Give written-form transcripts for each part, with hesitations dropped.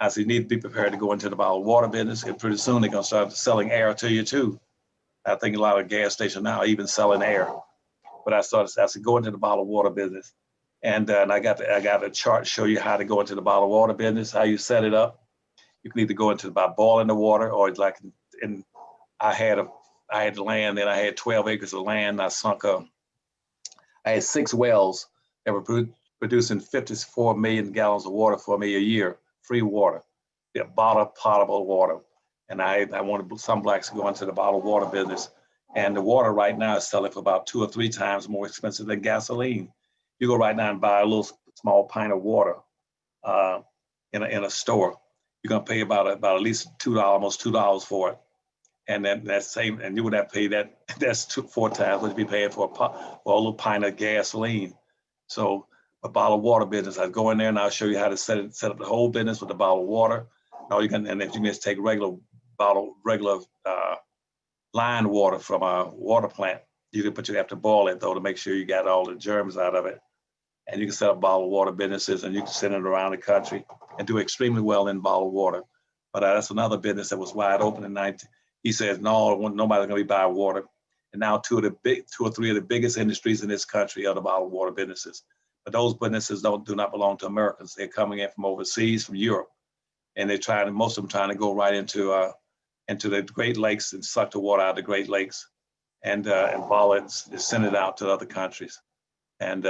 I said, you need to be prepared to go into the bottled water business, and pretty soon they're going to start selling air to you too. I think a lot of gas stations now are even selling air. But I said, go into the bottled water business. And I got a chart to show you how to go into the bottled water business, how you set it up. You can either go into by boiling the water, or like I had land, and I had 12 acres of land. I had 6 wells that were producing 54 million gallons of water for me a year, free water, bottled potable water. And I wanted some blacks to go into the bottled water business. And the water right now is selling for about 2 or 3 times more expensive than gasoline. You go right now and buy a little small pint of water in a store. You're gonna pay about at least $2, almost $2 for it. And then and you would have to pay that's 4 times what you'd be paying for a little pint of gasoline. So a bottled water business, I'd go in there and I'll show you how to set up the whole business with the bottled water. And if you just take regular line water from a water plant, you have to boil it though to make sure you got all the germs out of it. And you can set up bottled water businesses, and you can send it around the country and do extremely well in bottled water. But that's another business that was wide open in 19. He says, no, nobody's gonna be buying water. And now 2 or 3 of the biggest industries in this country are the bottled water businesses. But those businesses do not belong to Americans. They're coming in from overseas, from Europe. And most of them trying to go right into the Great Lakes and suck the water out of the Great Lakes and bottle it and send it out to other countries. And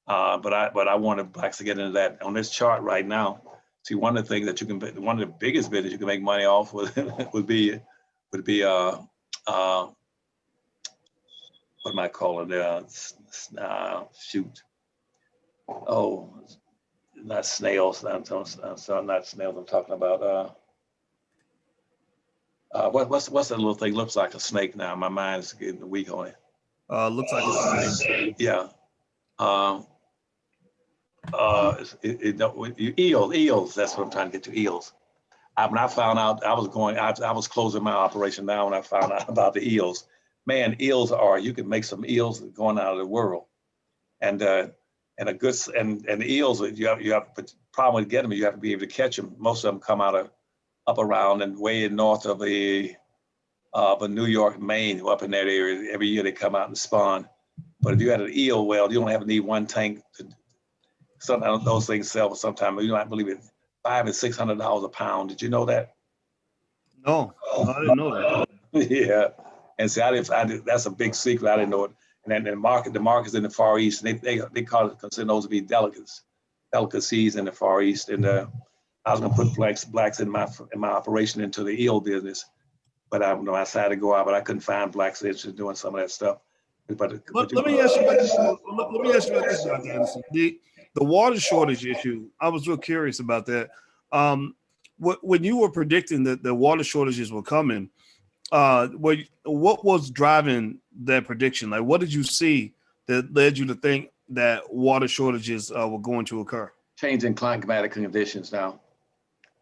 but I wanted blacks to get into that. On this chart right now, see, one of the things that one of the biggest business you can make money off would be what am I calling it? Shoot. Oh, not snails. Not snails. I'm talking about. What's that little thing? Looks like a snake now. My mind's getting weak on it. Looks like a snake. Yeah. Eels. That's what I'm trying to get to. Eels. When I found out, I was closing my operation down when I found out about the eels. Man, eels you can make some eels going out of the world, and the eels, you have the problem with getting them. You have to be able to catch them. Most of them come out up around and way north of New York, Maine, up in that area. Every year they come out and spawn. But if you had an eel well, you don't need one tank. Sometimes those things sell for sometimes, you don't believe it, $500 and $600 a pound. Did you know that? No, I didn't know that. Yeah, and see, that's a big secret. I didn't know it. And then the markets in the Far East, they consider those to be delicacies in the Far East. And I was gonna put blacks in my operation into the eel business, but I decided to go out, but I couldn't find blacks interested in doing some of that stuff. But let me ask you about this. Let me ask you about this, Dr. Anderson. The water shortage issue. I was real curious about that. When you were predicting that the water shortages were coming, what was driving that prediction? Like, what did you see that led you to think that water shortages were going to occur? Changing climatic conditions now,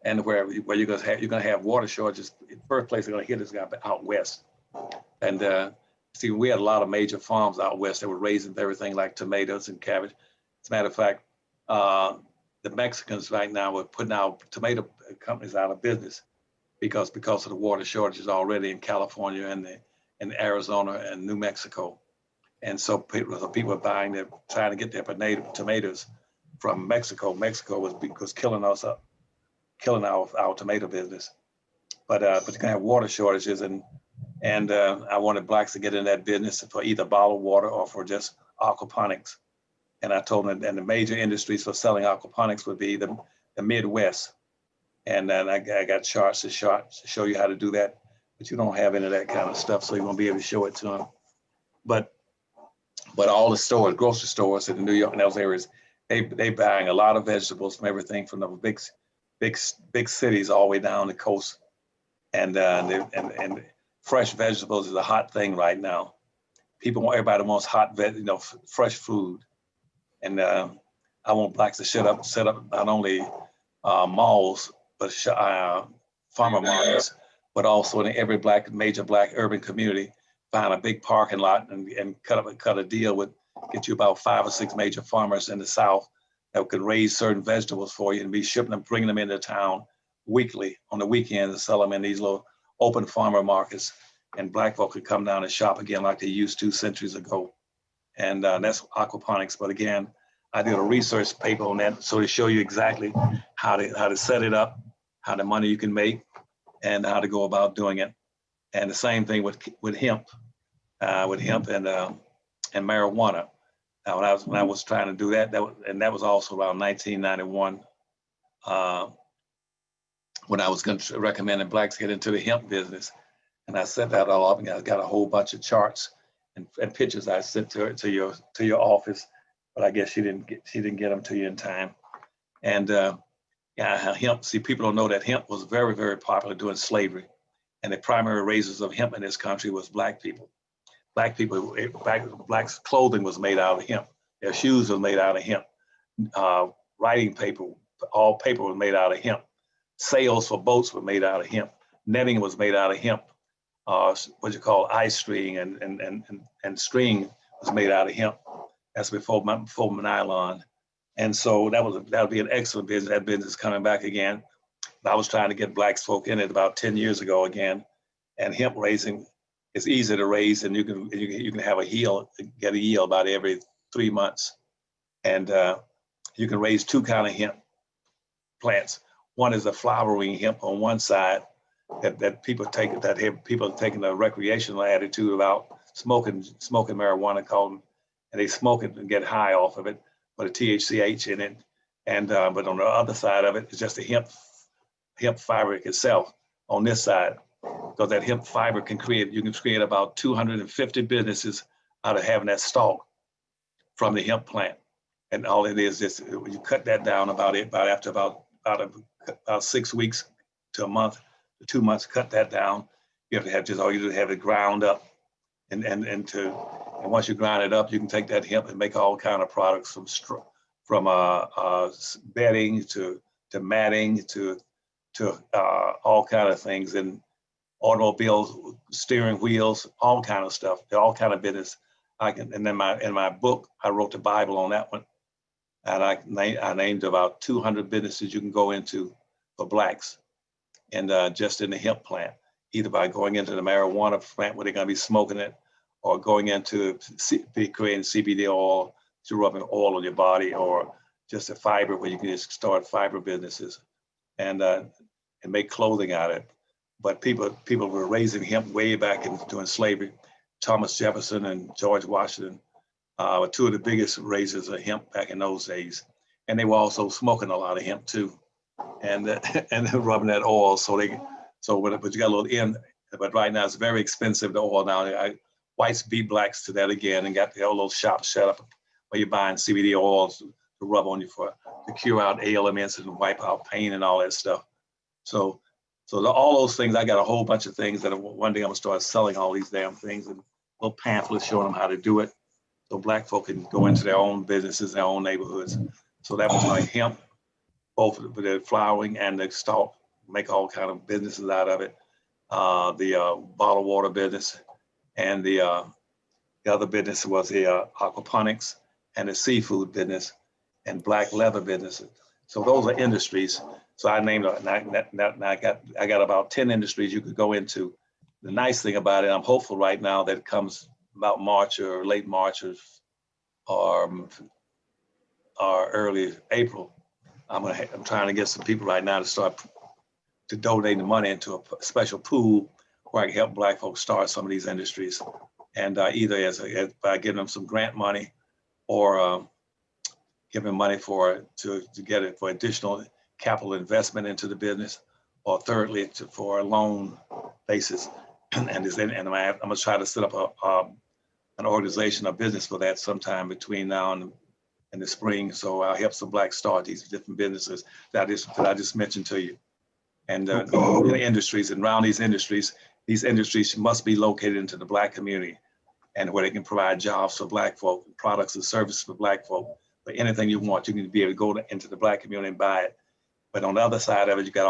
and where you're gonna have water shortages. The first place they're gonna hit is gonna be out west, and see, we had a lot of major farms out west that were raising everything like tomatoes and cabbage. As a matter of fact, the Mexicans right now are putting our tomato companies out of business because of the water shortages already in California and in Arizona and New Mexico. And so people are trying to get their tomatoes from Mexico. Mexico was killing us up, killing our tomato business. But you can have water shortages, and I wanted blacks to get in that business for either bottled water or for just aquaponics. And I told them, and the major industries for selling aquaponics would be the Midwest. And then I got charts to show you how to do that, but you don't have any of that kind of stuff, so you won't be able to show it to them. But all the stores, grocery stores in New York and those areas, they buying a lot of vegetables from everything from the big cities all the way down the coast. And fresh vegetables is a hot thing right now. Everybody wants fresh food. And I want blacks to set up not only malls, but farmer markets, but also in every major black urban community, find a big parking lot and cut a deal get you about 5 or 6 major farmers in the South that could raise certain vegetables for you and be shipping them, bringing them into town weekly on the weekends and sell them in these little open farmer markets. And black folk could come down and shop again like they used to centuries ago. And that's aquaponics. But again, I did a research paper on that, so to show you exactly how to set it up, how the money you can make, and how to go about doing it. And the same thing with hemp, and marijuana. Now, when I was trying to do that, that was also around 1991, when I was recommending blacks get into the hemp business. And I set that all up, and I got a whole bunch of charts and pictures I sent to your office, but I guess she didn't get them to you in time. And hemp. See, people don't know that hemp was very, very popular during slavery, and the primary raisers of hemp in this country was black people. Blacks' clothing was made out of hemp. Their shoes were made out of hemp. Writing paper, all paper was made out of hemp. Sails for boats were made out of hemp. Netting was made out of hemp. What you call eye string and string was made out of hemp. That's before nylon. And so that would be an excellent business. That business is coming back again. I was trying to get black folk in it about 10 years ago again. And hemp raising is easy to raise, and you can have get a yield about every 3 months. And you can raise two kind of hemp plants. One is a flowering hemp on one side that people take, people are taking a recreational attitude about smoking marijuana, and they smoke it and get high off of it, with a THCH in it. And but on the other side of it is just the hemp fiber itself on this side, because that hemp fiber you can create about 250 businesses out of having that stalk from the hemp plant. And all it is you cut that down after about 6 weeks to a month, 2 months, cut that down. You have to have it ground up, and once you grind it up, you can take that hemp and make all kind of products from bedding to matting to all kind of things, and automobiles, steering wheels, all kind of stuff, all kind of business. And then in my book, I wrote the Bible on that one, and I named about 200 businesses you can go into for blacks, and just in the hemp plant, either by going into the marijuana plant where they're going to be smoking it, or going into creating CBD oil to rubbing oil on your body, or just a fiber where you can just start fiber businesses and make clothing out of it. But people were raising hemp way back during slavery. Thomas Jefferson and George Washington were two of the biggest raisers of hemp back in those days, and they were also smoking a lot of hemp too, and rubbing that oil. But you got a little in. But right now it's very expensive, the oil now. Whites beat blacks to that again, and got the old little shops set up where you're buying CBD oils to rub on you to cure out ailments and wipe out pain and all that stuff. So all those things, I got a whole bunch of things that one day I'm gonna start selling all these damn things, and little pamphlets showing them how to do it, so black folk can go into their own businesses, their own neighborhoods. So that was my hemp, both the flowering and the stalk, make all kind of businesses out of it. The bottled water business, and the other business was the aquaponics and the seafood business and black leather businesses. So those are industries. So I named it, and I got about 10 industries you could go into. The nice thing about it, I'm hopeful right now that it comes about March or late March or early April. I'm trying to get some people right now to start to donate the money into a special pool where I can help black folks start some of these industries, and either by giving them some grant money, or giving money to get it for additional capital investment into the business, or thirdly for a loan basis. And I'm gonna try to set up an organization, a business for that sometime between now and the spring. So I'll help some blacks start these different businesses that I just mentioned to you. And the industries, and around these industries must be located into the black community, and where they can provide jobs for black folk, products and services for black folk. But anything you want, you can be able to go into the black community and buy it. But on the other side of it, you got